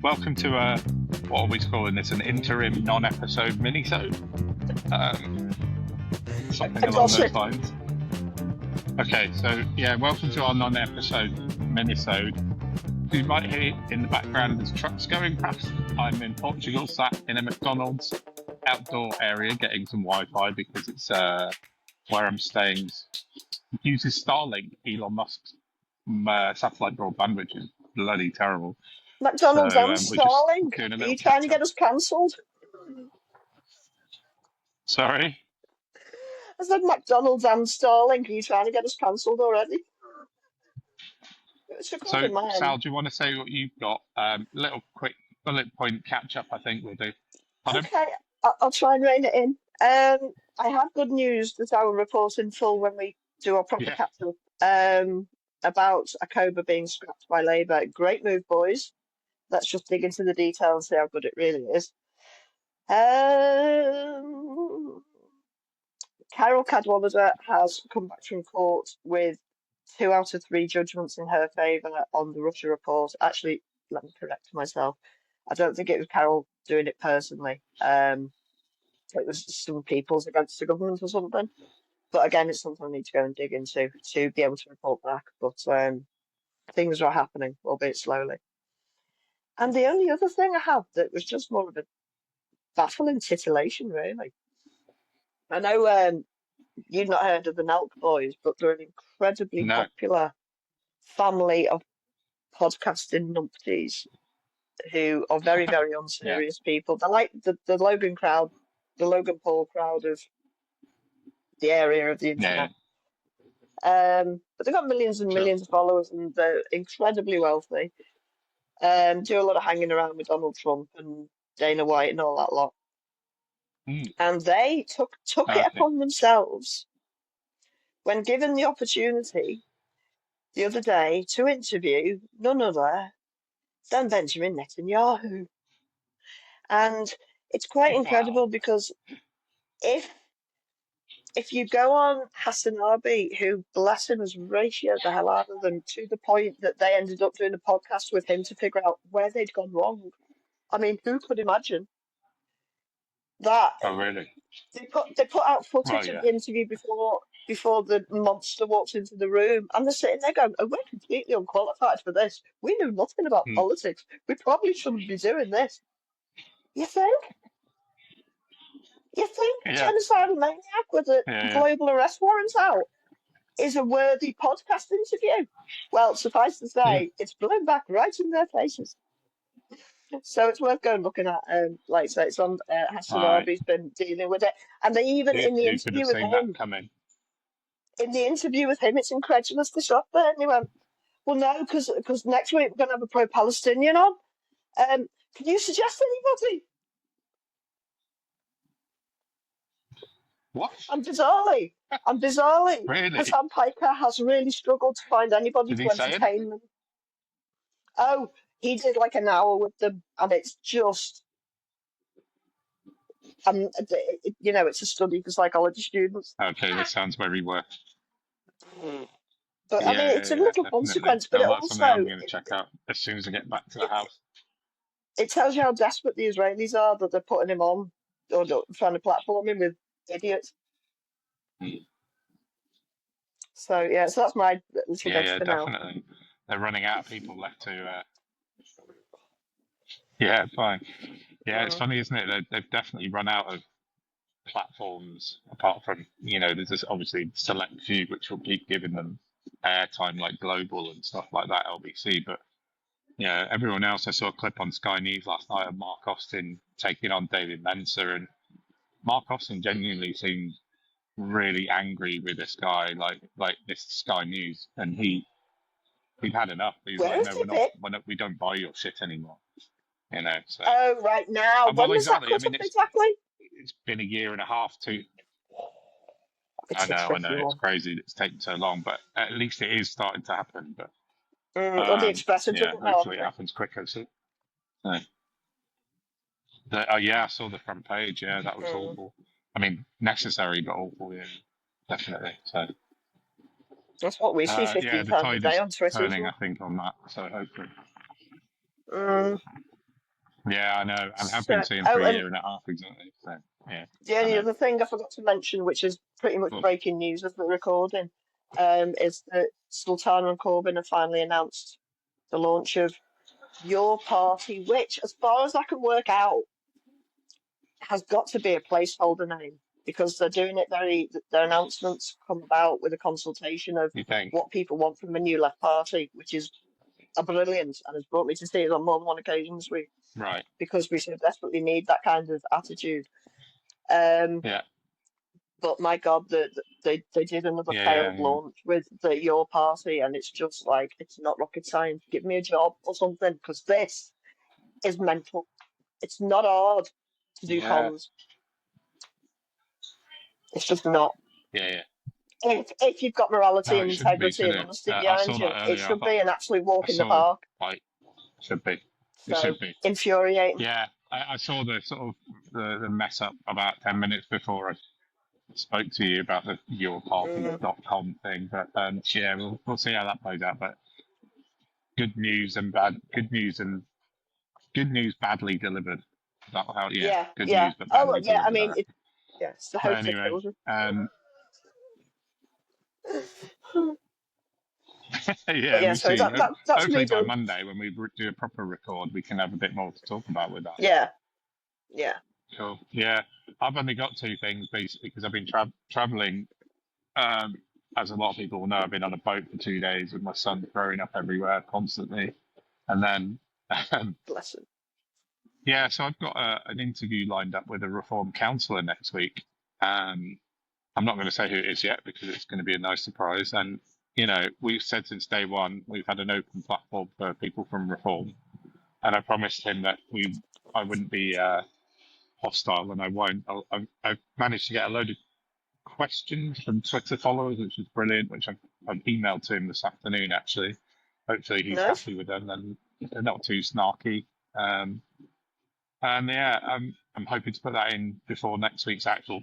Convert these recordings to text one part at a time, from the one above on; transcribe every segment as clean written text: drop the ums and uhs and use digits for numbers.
welcome to what are we calling this? An interim non-episode minisode? Something along those lines. Okay, so yeah, welcome to our non-episode minisode. You might hear in the background there's trucks going past. I'm in Portugal, sat in a McDonald's outdoor area getting some Wi-Fi because it's where I'm staying uses Starlink, Elon Musk's satellite broadband, which is bloody terrible. McDonald's and Starlink. Are you trying to get us cancelled? Sorry? I said McDonald's and Starlink. Are you trying to get us cancelled already? So, Sal, do you want to say what you've got? Little quick bullet point catch up, I think we'll do. Pardon? Okay, I'll try and rein it in. I have good news that I will report in full when we do our proper catch up about ACOBA being scrapped by Labour. Great move, boys. Let's just dig into the details and see how good it really is. Carol Cadwallader has come back from court with 2 out of 3 judgments in her favour on the Russia report. Actually, let me correct myself. I don't think it was Carol doing it personally. It was some people's against the government or something. But again, it's something I need to go and dig into to be able to report back. But things are happening, albeit slowly. And the only other thing I have that was just more of a baffling titillation, really. I know you've not heard of the Nelk boys, but they're an incredibly popular family of podcasting numpties who are very, very unserious people. They're like the Logan crowd, the Logan Paul crowd of the area of the internet. But they've got millions and millions of followers, and they're incredibly wealthy. Do a lot of hanging around with Donald Trump and Dana White and all that lot. And they took it upon themselves, when given the opportunity the other day, to interview none other than Benjamin Netanyahu. And it's quite incredible because if you go on hastily, who, bless him, has ratioed the hell out of them to the point that they ended up doing a podcast with him to figure out where they'd gone wrong. I mean, who could imagine that? Oh, really? They put out footage of the interview before the monster walked into the room, and they're sitting there going, "Oh, we're completely unqualified for this. We know nothing about politics. We probably shouldn't be doing this." You think? A genocidal maniac with a global arrest warrant out is a worthy podcast interview? Well, suffice to say, it's blown back right in their faces. So it's worth going looking at. Like I say, it's on Hastily been dealing with it, and they even in the interview with him. In the interview with him, it's incredulous to shop there, and he went, "Well, no, because next week we're going to have a pro-Palestinian on. Can you suggest anybody?" What? And bizarrely, really? Hassan Piker has really struggled to find anybody to entertain them. Oh, he did like an hour with them, and it's just, it's a study for psychology students. Okay, this sounds very worth. But I mean, it's a little consequence, but that's it also I'm going to check out as soon as I get back to the house. It tells you how desperate the Israelis are that they're putting him on or trying to platform him with idiots. So so that's my little guess for now. Definitely. They're running out of people left to. Fine. Yeah, it's funny, isn't it? They've definitely run out of platforms. Apart from there's this obviously select few which will keep giving them airtime, like Global and stuff like that, LBC. But everyone else. I saw a clip on Sky News last night of Mark Austin taking on David Mensa, and Mark Austin genuinely seemed really angry with this guy, like this Sky News, and he'd had enough. He's like, "No, we don't buy your shit anymore." So. Oh, right now. When was that cut exactly? It's been a year and a half too. I know, it's crazy that it's taken so long, but at least it is starting to happen. But the Express hopefully it happens quicker. So. I saw the front page. Yeah, that was awful. I mean, necessary but awful. Yeah, definitely. So that's what we see 15 times a day on Twitter. Turning, I think, on that. So hopefully. Yeah, I know. I have been So, seeing for oh, a and year and a half exactly. So yeah, the I only know. other thing I forgot to mention, which is pretty much But breaking news as we're recording, is that Sultana and Corbyn have finally announced the launch of Your Party, which, as far as I can work out, has got to be a placeholder name because they're doing it their announcements come about with a consultation of you think, what people want from a new left party, which is a brilliant and has brought me to tears on more than one occasion right? because we so desperately need that kind of attitude. Um, Yeah, but my God, they did another yeah, failed yeah, launch with Your Party, and it's just like it's not rocket science. Give me a job or something because this is mental. It's not hard to do yeah, comms. It's just not. yeah, yeah. If you've got No, morality it and shouldn't be, integrity should and it? honesty I behind saw you, that it earlier. should be an absolute I walk in the saw park. like should be. It So should be. infuriating. Yeah, I saw the sort of the mess up about 10 minutes before I spoke to you about the Mm. yourparty.com thing, but yeah, we'll see how that plays out. But good news and good news badly delivered. Is that how? Yeah, Yeah, good yeah. news but Oh, badly yeah. I delivered. I mean, reckon. yeah, it's the But hope that anyway, kills you. But yeah, yeah, we'll so see. that's Hopefully me by done. Monday, when we do a proper record, we can have a bit more to talk about with that. Yeah, yeah. Cool. Yeah, I've only got two things basically because I've been traveling. Um, as a lot of people will know, I've been on a boat for 2 days with my son throwing up everywhere constantly, and then Bless him. yeah, so I've got an interview lined up with a reform counsellor next week. Um, I'm not going to say who it is yet because it's going to be a nice surprise. And we've said since day one we've had an open platform for people from reform, and I promised him that I wouldn't be hostile, and I won't. I've managed to get a load of questions from Twitter followers, which is brilliant. Which I've emailed to him this afternoon actually. Hopefully he's Nice. happy with them and they're not too snarky. Um, and yeah, I'm hoping to put that in before next week's actual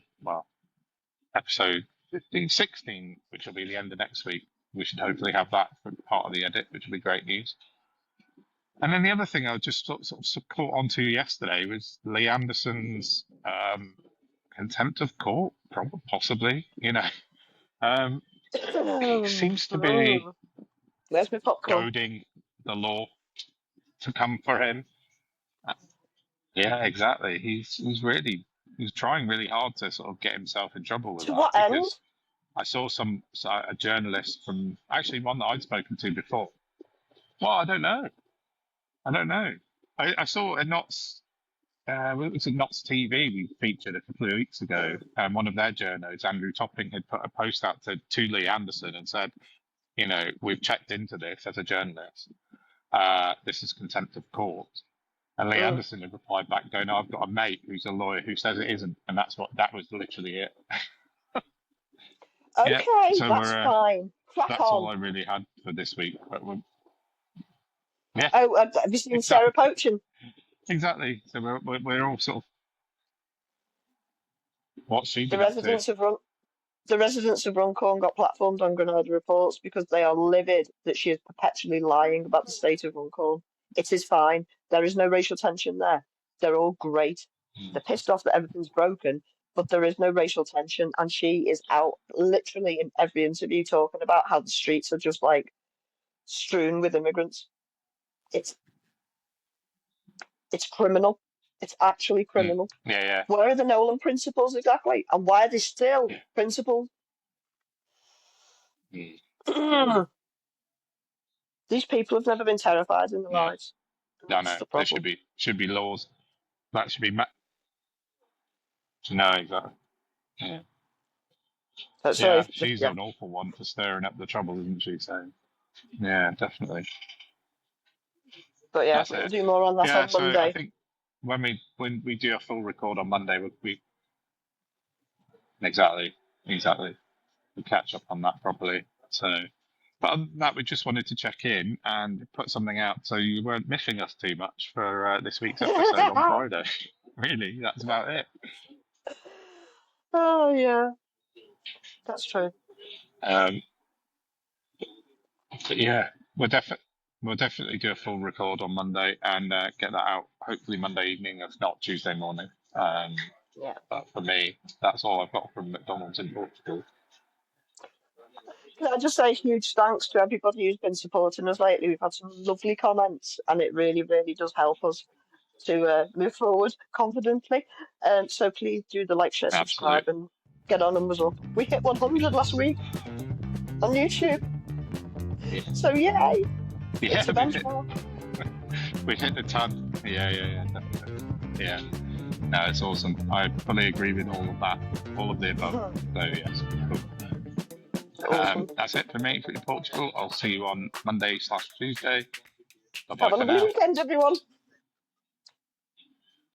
episode 15, 16, which will be the end of next week. We should hopefully have that for part of the edit, which will be great news. And then the other thing I just sort of caught onto yesterday was Lee Anderson's contempt of court, probably, possibly. He seems to be Where's my popcorn? goading the law to come for him. Yeah, exactly. He's trying really hard to sort of get himself in trouble with To that what end? because I saw a journalist from actually one that I'd spoken to before. Well, I don't know. I don't know. I saw a Knots. It was a Knots TV we featured a couple of weeks ago. One of their journos, Andrew Topping, had put a post out to Lee Anderson and said, we've checked into this as a journalist. This is contempt of court. And Lee Mm. Anderson had replied back, going, "I've got a mate who's a lawyer who says it isn't," and that was literally it. Yeah. Okay, So that's fine. Crack that's all on. I really had for this week. But yeah, Oh, have you seen Sarah exactly, Poachin? exactly. So we're all sort of what's she The been up to? residents of Run the residents of Runcorn got platformed on Granada Reports because they are livid that she is perpetually lying about the state of Runcorn. It is fine. There is no racial tension there. They're all great. They're pissed off that everything's broken, but there is no racial tension, and she is out literally in every interview talking about how the streets are just like strewn with immigrants. It's it's criminal. It's actually criminal. Yeah, yeah. Where are the Nolan principles exactly? And why are they still principles? These people have never been terrified in their No, lives. no, That's no. the There problem. should be laws. That should be no, exactly. Yeah, So, sorry, yeah. She's yeah. an awful one for stirring up the trouble, isn't she? So yeah, definitely. But yeah, That's we'll it. do more on that Yeah. on So I Monday. think when we do a full record on Monday, we exactly we catch up on that properly. So, but other than that, we just wanted to check in and put something out so you weren't missing us too much for this week's episode on Friday. Really, that's about it. Oh yeah, that's true. Um, but yeah, we're definitely. we'll definitely do a full record on Monday and get that out. Hopefully Monday evening, if not Tuesday morning. Yeah. But for me, that's all I've got from McDonald's in Portugal. Can I just say huge thanks to everybody who's been supporting us lately? We've had some lovely comments, and it really, really does help us to move forward confidently. So please do the like, share, Absolutely. subscribe, and get our numbers up. We hit 100 last week on YouTube, so yay! Yeah, It's a benchmark. we hit the ton. Yeah, definitely. Yeah. No, it's awesome. I fully agree with all of that, all of the above. So yes, cool. Awesome. That's it for me for Portugal. I'll see you on Monday/Tuesday. Bye bye Have a for lovely now. weekend, everyone.